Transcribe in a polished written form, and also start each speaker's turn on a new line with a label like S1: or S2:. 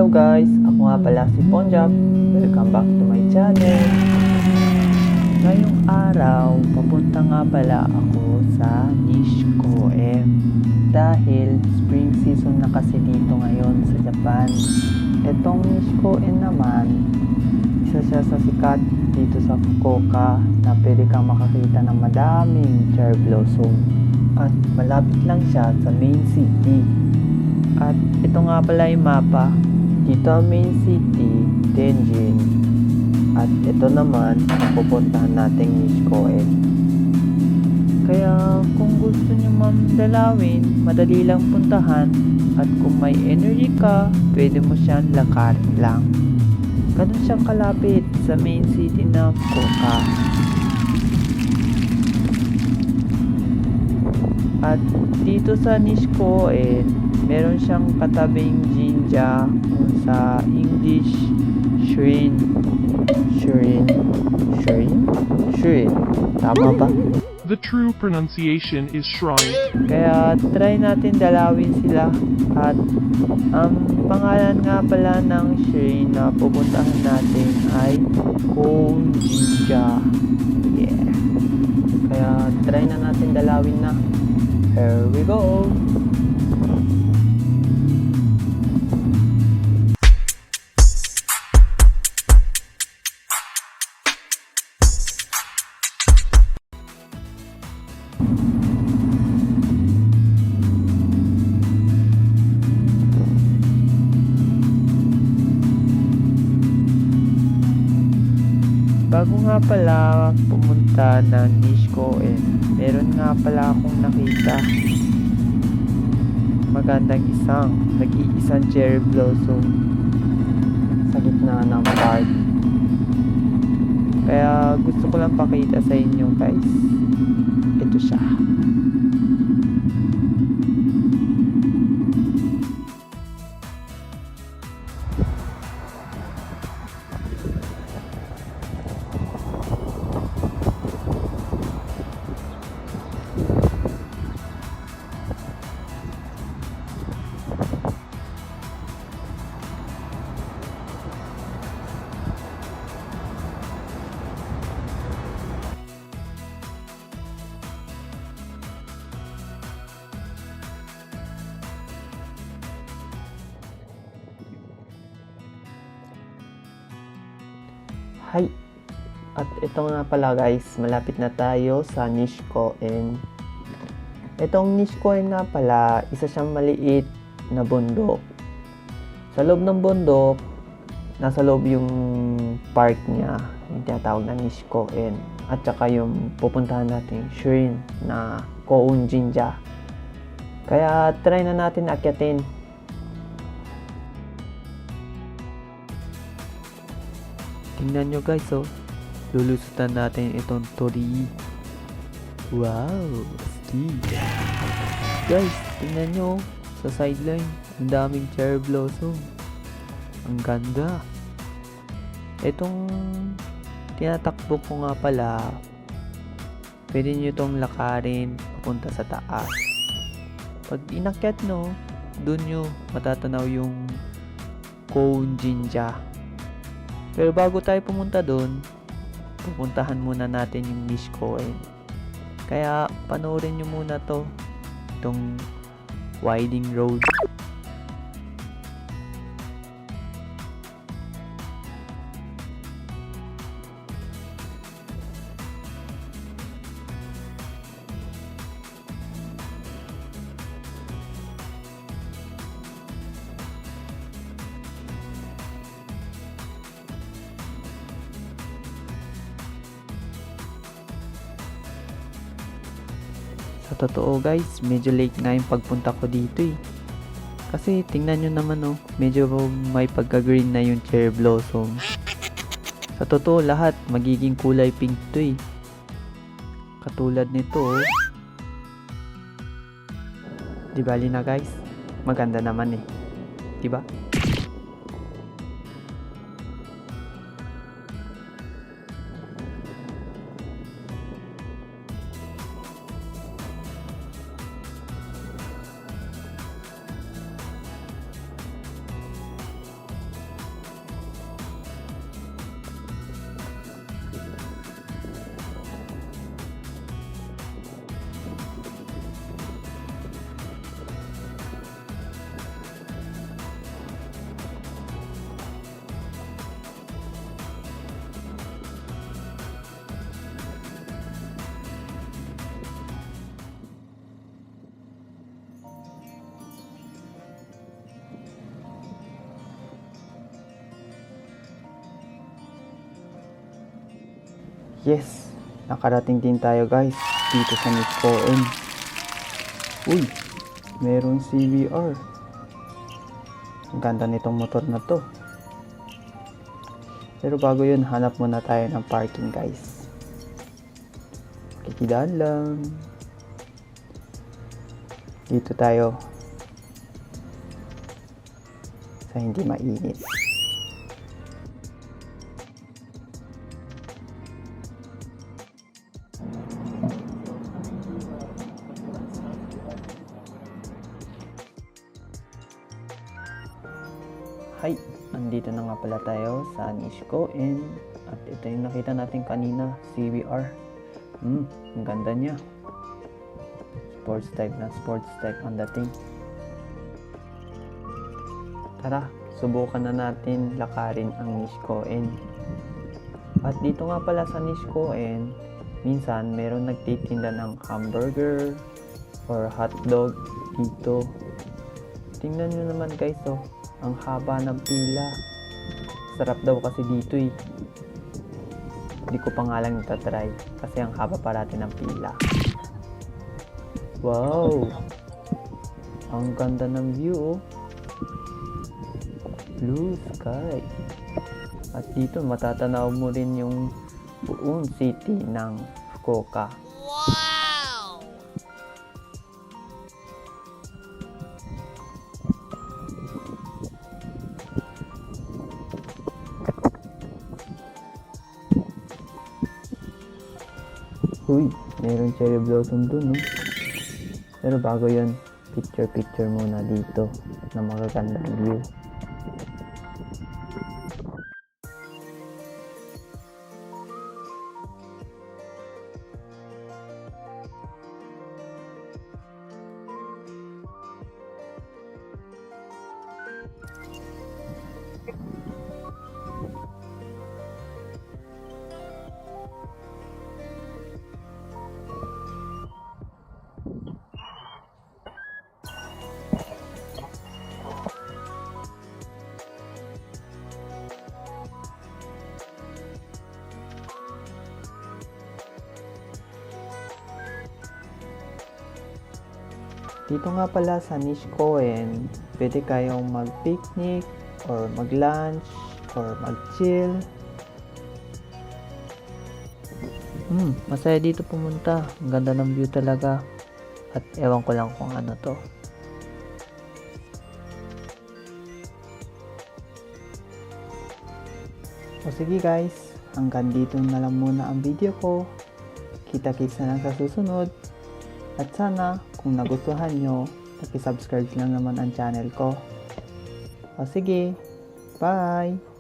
S1: Hello guys, ako nga pala si Ponjab. Welcome back to my channel. Ngayong araw, papunta nga pala ako sa Nishikoen. Dahil spring season na kasi dito ngayon sa Japan. Etong Nishikoen naman, isa siya sa sikat dito sa Fukuoka na pwede kang makakita ng madaming cherry blossom. At malapit lang siya sa main city. At ito nga pala yung mapa. Dito ang main city, Tenjin. At ito naman, pupuntahan nating Nishikoen. Kaya kung gusto nyo dalawin, madali lang puntahan. At kung may energy ka, pwede mo siyang lakarin lang. Ganun siyang kalapit sa main city ng Fukuoka. At dito sa Nishikoen, meron siyang katabing jinja kung sa English Shrine. Tama ba?
S2: The true pronunciation is shrine.
S1: Kaya try natin dalawin sila. At ang pangalan nga pala ng shrine na pupuntahan natin ay Koun Jinja. Yeah. Kaya try na natin dalawin na. Here we go! Bago nga pala pumunta ng Nishikoen, meron nga pala akong nakita magandang nag-iisang cherry blossom sa gitna ng park. Kaya gusto ko lang pakita sa inyo guys. Ito siya. Hi! At ito nga pala guys, malapit na tayo sa Nishikoen. Itong Nishikoen nga pala, isa siyang maliit na bundok. Sa loob ng bundok, nasa loob yung park niya, yung tinatawag na Nishikoen. At saka yung pupuntahan natin shrine na Koun Jinja. Kaya try na natin akyatin. Tingnan nyo guys, oh. Lulusutan natin itong tori. Wow! Astig! Guys, tingnan nyo. Sa sideline, ang daming cherry blossom. Ang ganda. Itong tinatakbo ko nga pala, pwede nyo itong lakarin papunta sa taas. Pag inakyat nyo, dun nyo matatanaw yung Koun Jinja. Pero bago tayo pumunta doon, pupuntahan muna natin yung Nishikoen. Kaya panoorin nyo muna itong winding road. Sa totoo guys, medyo late nga yung pagpunta ko dito eh. Kasi tingnan nyo naman oh, medyo may pagka-green na yung cherry blossom. Sa totoo lahat, magiging kulay pink to eh. Katulad nito oh. Di bali na guys, maganda naman eh. Diba? Yes! Nakarating din tayo guys dito sa Nisco M. Uy! Merong CBR. Ang ganda nitong motor na to. Pero bago yun, hanap muna tayo ng parking guys. Kikidaan lang. Dito tayo. Sa hindi mainit. Hi! Andito na nga pala tayo sa Nisco Inn. At ito yung nakita natin kanina, CBR. Ang ganda niya. Sports type ang dating. Tara, subukan na natin lakarin ang Nisco Inn. At dito nga pala sa Nisco Inn, minsan meron nagtitinda ng hamburger or hotdog dito. Tingnan nyo naman guys, oh. Ang haba ng pila. Sarap daw kasi dito eh. Hindi ko pa nga lang itatry kasi ang haba parati ng pila. Wow! Ang ganda ng view oh. Blue sky. At dito matatanaw mo rin yung buong city ng Fukuoka. Uy, mayroong cherry blossom dun, no? Pero bago yun, picture muna dito na magagandang view. Dito nga pala sa Nisco Inn, pwede kayong mag-picnic or mag-lunch or mag-chill. Masaya dito pumunta. Ang ganda ng view talaga. At ewan ko lang kung ano to. O sige guys, hanggang dito na lang muna ang video ko. Kita-kits na lang sa susunod. At sana, kung nagustuhan nyo, paki-subscribe lang naman ang channel ko. O sige, bye!